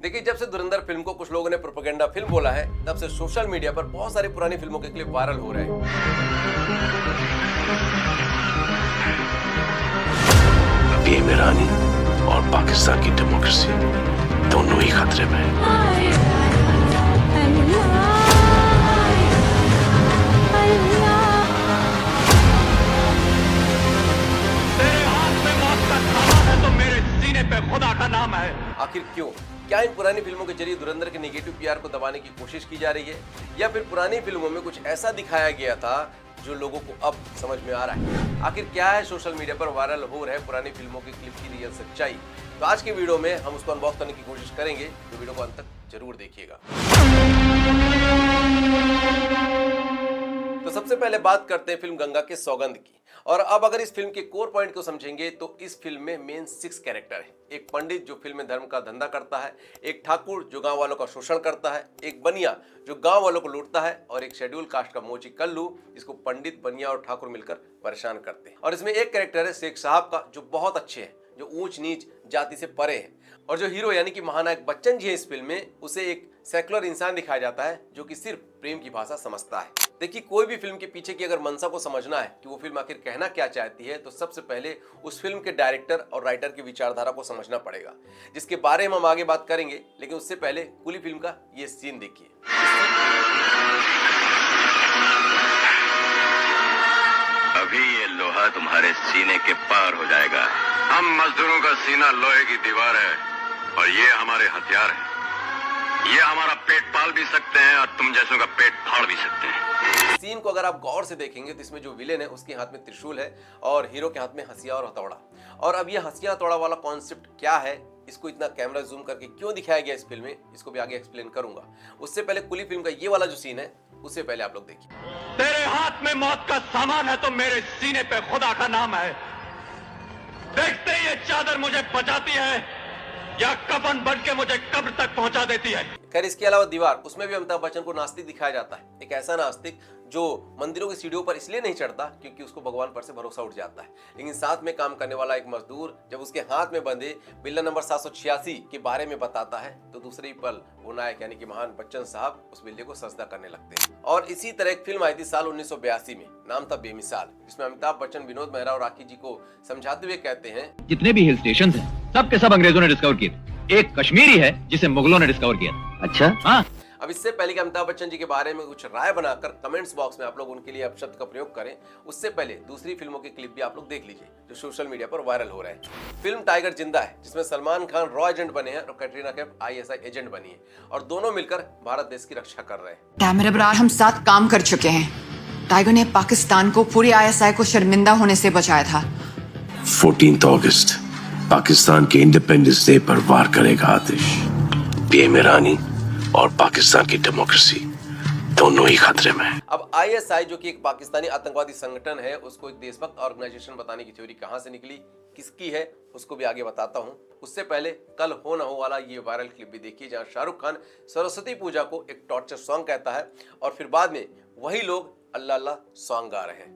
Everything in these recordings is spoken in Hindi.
देखिए, जब से धुरंधर फिल्म को कुछ लोगों ने प्रोपेगेंडा फिल्म बोला है, तब से सोशल मीडिया पर बहुत सारी पुरानी फिल्मों के क्लिप वायरल हो रहे हैं। अभी ईरानी और पाकिस्तान की डेमोक्रेसी दोनों ही खतरे में है। खुदा का नाम है। आखिर क्यों? क्या इन पुरानी फिल्मों के जरिए धुरंधर के नेगेटिव पीआर को दबाने की कोशिश की जा रही है, या फिर पुरानी फिल्मों में कुछ ऐसा दिखाया गया था जो लोगों को अब समझ में आ रहा है? आखिर क्या है सोशल मीडिया पर वायरल हो रहे पुरानी फिल्मों की क्लिप की रियल सच्चाई? तो आज के वीडियो में हम उसको अनबॉक्स करने की कोशिश करेंगे, तो वीडियो को अंत तक जरूर देखिएगा। तो सबसे पहले बात करते हैं फिल्म गंगा के सौगंध की। और अब अगर इस फिल्म के कोर पॉइंट को समझेंगे तो इस फिल्म में मेन 6 कैरेक्टर है। एक पंडित जो फिल्म में धर्म का धंधा करता है, एक ठाकुर जो गांव वालों का शोषण करता है, एक बनिया जो गांव वालों को लूटता है, और एक शेड्यूल कास्ट का मोची कल्लू जिसको पंडित, बनिया और ठाकुर मिलकर परेशान करते हैं। और इसमें एक कैरेक्टर है शेख साहब का, जो बहुत अच्छे हैं, जो ऊंच नीच जाति से परे है। और जो हीरो यानी कि महानायक बच्चन जी है इस फिल्म में, उसे एक सेकुलर इंसान दिखाया जाता है जो कि सिर्फ प्रेम की भाषा समझता है। देखिए, कोई भी फिल्म के पीछे की अगर मंशा को समझना है कि वो फिल्म आखिर कहना क्या चाहती है, तो सबसे पहले उस फिल्म के डायरेक्टर और राइटर की विचारधारा को समझना पड़ेगा, जिसके बारे में हम आगे बात करेंगे। लेकिन उससे पहले कुली फिल्म का ये सीन देखिए। अभी ये लोहा तुम्हारे सीने के पार हो जाएगा। हम मजदूरों का सीना लोहे की दीवार है और ये हमारे हथियार है। ये हमारा पेट पाल भी सकते हैं और तुम जैसों का पेट फाड़ भी सकते हैं। सीन को अगर आप गौर से देखेंगे तो इसमें जो विलेन है उसके हाथ में त्रिशूल है और हीरो के हाथ में हंसिया और हथौड़ा। और अब ये हंसिया हथौड़ा वाला कॉन्सेप्ट क्या है, इसको इतना कैमरा जूम करके क्यों दिखाया गया इस फिल्म में, इसको भी आगे एक्सप्लेन करूंगा। उससे पहले कुली फिल्म का ये वाला जो सीन है, उससे पहले आप लोग देखिए। तेरे हाथ में मौत का सामान है तो मेरे सीने पे खुदा का नाम है। देखते ही ये चादर मुझे बचाती है या कफन बन के मुझे कब्र तक पहुंचा देती है। खैर, इसके अलावा दीवार, उसमें भी अमिताभ बच्चन को नास्तिक दिखाया जाता है। एक ऐसा नास्तिक जो मंदिरों की सीढ़ियों पर इसलिए नहीं चढ़ता क्योंकि उसको भगवान पर से भरोसा उठ जाता है। लेकिन साथ में काम करने वाला एक मजदूर जब उसके हाथ में बंधे बिल्ला नंबर 786 के बारे में बताता है, तो दूसरे ही पल वो नायक यानी कि महान बच्चन साहब उस बिल्ले को सजदा करने लगते हैं। और इसी तरह एक फिल्म आई थी साल 1982 में, नाम था बेमिसाल, जिसमें अमिताभ बच्चन विनोद मेहरा और राखी जी को समझाते हुए कहते हैं, जितने भी हिल स्टेशन हैं, सब के सब अंग्रेजों ने डिस्कवर किए थे। एक कश्मीरी है जिसे मुगलों ने डिस्कवर किया। अच्छा, हाँ। अब इससे पहले कि अमिताभ बच्चन जी के बारे में कुछ राय बनाकर कमेंट्स बॉक्स में आप लोग उनके लिए अपशब्द का प्रयोग करें, उससे पहले दूसरी फिल्मों के क्लिप भी आप लोग देख लीजिए जो सोशल मीडिया पर वायरल हो रहे हैं। फिल्म टाइगर जिंदा है, जिसमें सलमान खान रॉ एजेंट बने हैं और कैटरीना कैफ ISI एजेंट बनी है, और दोनों मिलकर भारत देश की रक्षा कर रहे हैं। मेरे बरार हम साथ काम कर चुके हैं। टाइगर ने पाकिस्तान को पूरी ISI को शर्मिंदा होने से बचाया था। 14 अगस्त पाकिस्तान के इंडिपेंडेंस डे पर वार करेगा आतिश। पीएम ईरानी और पाकिस्तान की डेमोक्रेसी दोनों ही खतरे में है। अब ISI जो कि एक पाकिस्तानी आतंकवादी संगठन है, उसको एक देशभक्त ऑर्गेनाइजेशन बताने की थ्योरी कहां से निकली, किसकी है, उसको भी आगे बताता हूं। उससे पहले कल हो ना हो वाला ये वायरल क्लिप भी देखिए, जहां शाहरुख खान सरस्वती पूजा को एक टॉर्चर सॉन्ग कहता है और फिर बाद में वही लोग अल्लाह अल्लाह सॉन्ग गा रहे हैं।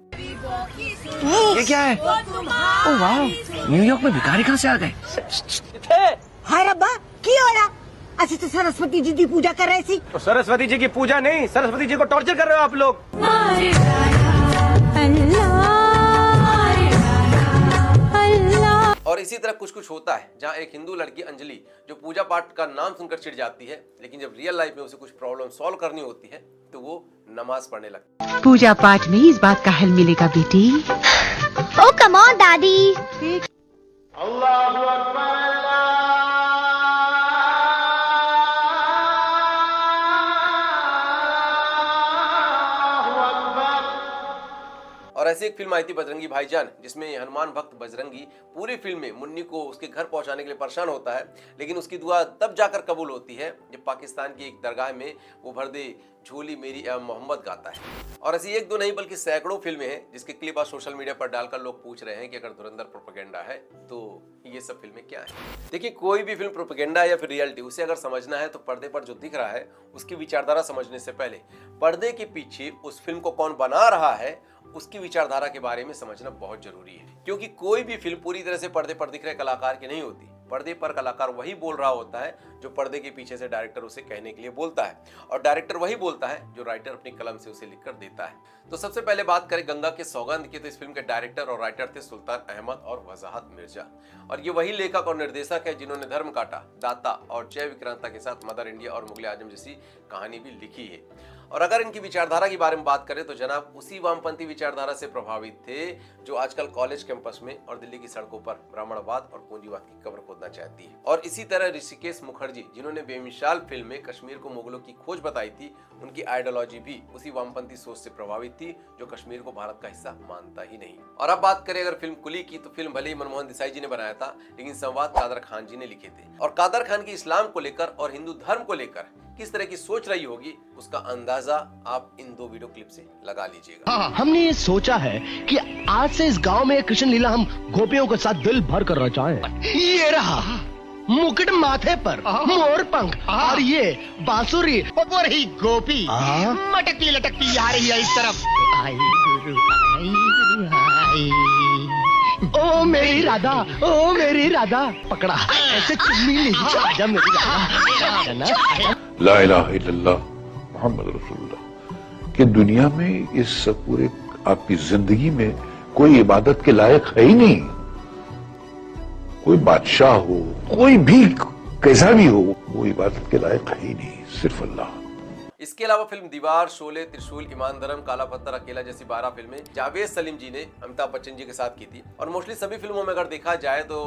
ये क्या है? ओह वाह, न्यूयॉर्क में भिखारी कहाँ से आ गए? हाय रब्बा, की हो रहा? अच्छा, तो सरस्वती जी की पूजा कर रहे थी। तो सरस्वती जी की पूजा नहीं, सरस्वती जी को टॉर्चर कर रहे हो आप लोग। और इसी तरह कुछ कुछ होता है, जहां एक हिंदू लड़की अंजलि जो पूजा पाठ का नाम सुनकर चिढ़ जाती है, लेकिन जब रियल लाइफ में उसे कुछ प्रॉब्लम सॉल्व करनी होती है तो वो नमाज पढ़ने लगती है। पूजा पाठ में इस बात का हल मिलेगा बेटी। ओ कम ऑन दादी। अल्लाहू अकबर। और ऐसी एक फिल्म आई थी बजरंगी भाईजान, जिसमें हनुमान भक्त बजरंगी पूरी फिल्म में मुन्नी को उसके घर पहुंचाने के लिए परेशान होता है, लेकिन उसकी दुआ तब जाकर कबूल होती है जब पाकिस्तान की एक दरगाह में वो भर दे झोली मेरी एवं मोहम्मद गाता है। और ऐसी एक दो नहीं बल्कि सैकड़ों फिल्में हैं जिसके क्लिप आज सोशल मीडिया पर डालकर लोग पूछ रहे हैं कि अगर धुरंधर प्रोपेगेंडा है तो ये सब फिल्में क्या है। देखिए, कोई भी फिल्म प्रोपेगेंडा या फिर रियलिटी, उसे अगर समझना है तो पर्दे पर जो दिख रहा है उसकी विचारधारा समझने से पहले पर्दे के पीछे उस फिल्म को कौन बना रहा है उसकी विचारधारा के बारे में समझना बहुत जरूरी है। क्योंकि कोई भी फिल्म पूरी तरह से पर्दे पर दिख रहे कलाकार की नहीं होती। पर्दे पर कलाकार वही बोल रहा होता है जो पर्दे के पीछे से डायरेक्टर उसे कहने के लिए बोलता है, और डायरेक्टर वही बोलता है जो राइटर अपनी कलम से उसे लिखकर देता है। तो सबसे पहले बात करें गंगा के सौगंध की, तो इस फिल्म के डायरेक्टर और राइटर थे सुल्तान अहमद और वजाहत मिर्जा, और ये वही लेखक और निर्देशक है जिन्होंने धर्म काटा, दाता और जय विक्रांता के साथ मदर इंडिया और मुगले आजम जैसी कहानी भी लिखी है। और अगर इनकी विचारधारा के बारे में बात करें तो जनाब उसी वामपंथी विचारधारा से प्रभावित थे जो आजकल कॉलेज कैंपस में और दिल्ली की सड़कों पर ब्राह्मणवाद और पूंजीवाद की कब्र खोदना चाहती है। और इसी तरह ऋषिकेश मुखर्जी जिन्होंने बेमिसाल फिल्म में कश्मीर को मुगलों की खोज बताई थी, उनकी आइडियोलॉजी भी उसी वामपंथी सोच से प्रभावित थी जो कश्मीर को भारत का हिस्सा मानता ही नहीं। और अब बात करें अगर फिल्म कुली की, तो फिल्म भले ही मनमोहन देसाई जी ने बनाया था, लेकिन संवाद कादर खान जी ने लिखे थे। और कादर खान की इस्लाम को लेकर और हिंदू धर्म को लेकर किस तरह की सोच रही होगी उसका अंदाजा आप इन 2 वीडियो क्लिप से लगा लीजिएगा। हमने ये सोचा है कि आज से इस गांव में कृष्ण लीला हम गोपियों के साथ दिल भर कर रचाएं। ये रहा मुकुट माथे पर, मोर पंख और ये बांसुरी और ही गोपी मटकती लटकती आ रही है इस तरफ। आई गुरु, आई गुरु, आई। ओ मेरी राधा, ओ मेरी राधा, पकड़ा ऐसे चुम्मी लीजिए, आजा मेरी राधा। ला इलाहा इल्लल्लाह मोहम्मद रसूलुल्लाह कि दुनिया में इस पूरे आपकी जिंदगी में कोई इबादत के लायक है ही नहीं। कोई बादशाह हो, कोई भी कैसा भी हो, वो इबादत के लायक है ही नहीं, सिर्फ अल्लाह। इसके अलावा फिल्म दीवार, शोले, त्रिशूल, ईमान धर्म, काला पत्थर, अकेला जैसी 12 फिल्में जावेद सलीम जी ने अमिताभ बच्चन जी के साथ की थी। और मोस्टली सभी फिल्मों में अगर देखा जाए तो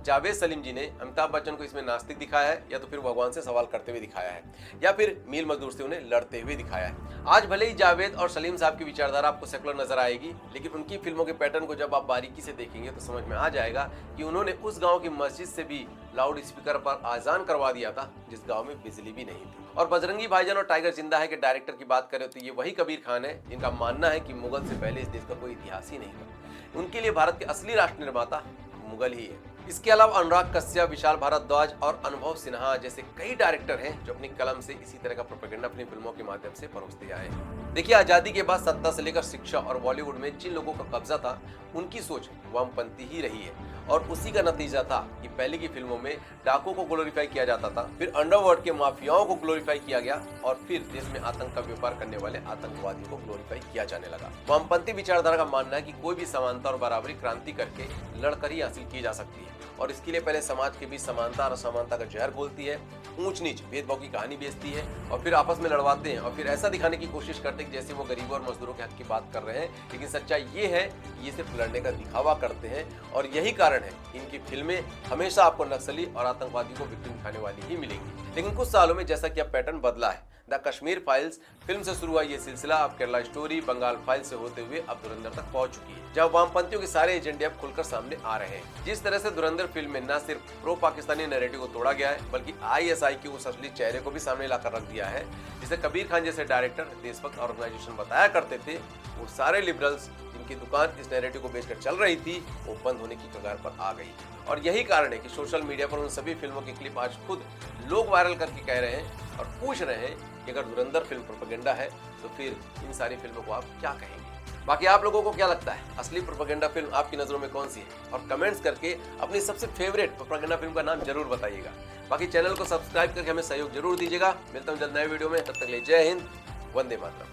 जावेद सलीम जी ने अमिताभ बच्चन को इसमें नास्तिक दिखाया है, या तो फिर भगवान से सवाल करते हुए दिखाया है, या फिर मील मजदूर से उन्हें लड़ते हुए दिखाया है। आज भले ही जावेद और सलीम साहब की विचारधारा आपको सेकुलर नजर आएगी, लेकिन उनकी फिल्मों के पैटर्न को जब आप बारीकी से देखेंगे तो समझ में आ जाएगा कि उन्होंने उस गाँव की मस्जिद से भी लाउड स्पीकर पर आजान करवा दिया था जिस गाँव में बिजली भी नहीं थी। और बजरंगी भाईजान और टाइगर जिंदा है के डायरेक्टर की बात करें तो ये वही कबीर खान है जिनका मानना है कि मुगल से पहले इस देश का कोई इतिहास ही नहीं था। उनके लिए भारत के असली राष्ट्र निर्माता मुगल ही है। इसके अलावा अनुराग कश्यप, विशाल भारद्वाज और अनुभव सिन्हा जैसे कई डायरेक्टर हैं जो अपनी कलम से इसी तरह का प्रोपेगेंडा अपनी फिल्मों के माध्यम से परोसते आए हैं। देखिए, आजादी के बाद सत्ता से लेकर शिक्षा और बॉलीवुड में जिन लोगों का कब्जा था उनकी सोच वामपंथी ही रही है, और उसी का नतीजा था कि पहले की फिल्मों में डाकुओं को ग्लोरीफाई किया जाता था, फिर अंडरवर्ल्ड के माफियाओं को ग्लोरीफाई किया गया, और फिर देश में आतंक का व्यापार करने वाले आतंकवादियों को ग्लोरीफाई किया जाने लगा। वामपंथी विचारधारा का मानना है कि कोई भी समानता और बराबरी क्रांति करके लड़कर ही हासिल की जा सकती है, और इसके लिए पहले समाज के बीच समानता और असमानता का जहर बोलती है, ऊंच नीच भेदभाव की कहानी बेचती है, और फिर आपस में लड़वाते हैं, और फिर ऐसा दिखाने की कोशिश करते हैं कि जैसे वो गरीबों और मजदूरों के हक की बात कर रहे हैं, लेकिन सच्चाई ये है कि ये सिर्फ लड़ने का दिखावा करते हैं। और यही कारण है इनकी फिल्में हमेशा आपको नक्सली और आतंकवादी को विक्टिम दिखाने वाली ही मिलेंगी। लेकिन कुछ सालों में जैसा कि अब पैटर्न बदला है, द कश्मीर फाइल्स फिल्म से शुरू हुआ ये सिलसिला अब केरला स्टोरी, बंगाल फाइल से होते हुए अब धुरंधर तक पहुंच चुकी है, जहां वामपंथियों के सारे एजेंडे अब खुलकर सामने आ रहे हैं। जिस तरह से धुरंधर फिल्म में न सिर्फ प्रो पाकिस्तानी नैरेटिव को तोड़ा गया है, बल्कि ISI के उस असली चेहरे को भी सामने लाकर रख दिया है, जिसे कबीर खान जैसे डायरेक्टर देशभक्त ऑर्गेनाइजेशन बताया करते थे। वो सारे लिबरल्स जिनकी दुकान इस नैरेटिव को बेचकर चल रही थी, वो बंद होने की कगार पर आ गई। और यही कारण है कि सोशल मीडिया पर उन सभी फिल्मों के क्लिप आज खुद लोग वायरल करके कह रहे हैं और पूछ रहे हैं कि अगर धुरंधर फिल्म प्रोपेगेंडा है तो फिर इन सारी फिल्मों को आप क्या कहेंगे। बाकी आप लोगों को क्या लगता है, असली प्रोपेगेंडा फिल्म आपकी नजरों में कौन सी है? और कमेंट्स करके अपनी सबसे फेवरेट प्रोपेगेंडा फिल्म का नाम जरूर बताइएगा। बाकी चैनल को सब्सक्राइब करके हमें सहयोग जरूर दीजिएगा। मिलता हूं जल्द नए वीडियो में, तब तक के लिए जय हिंद, वंदे मातरम।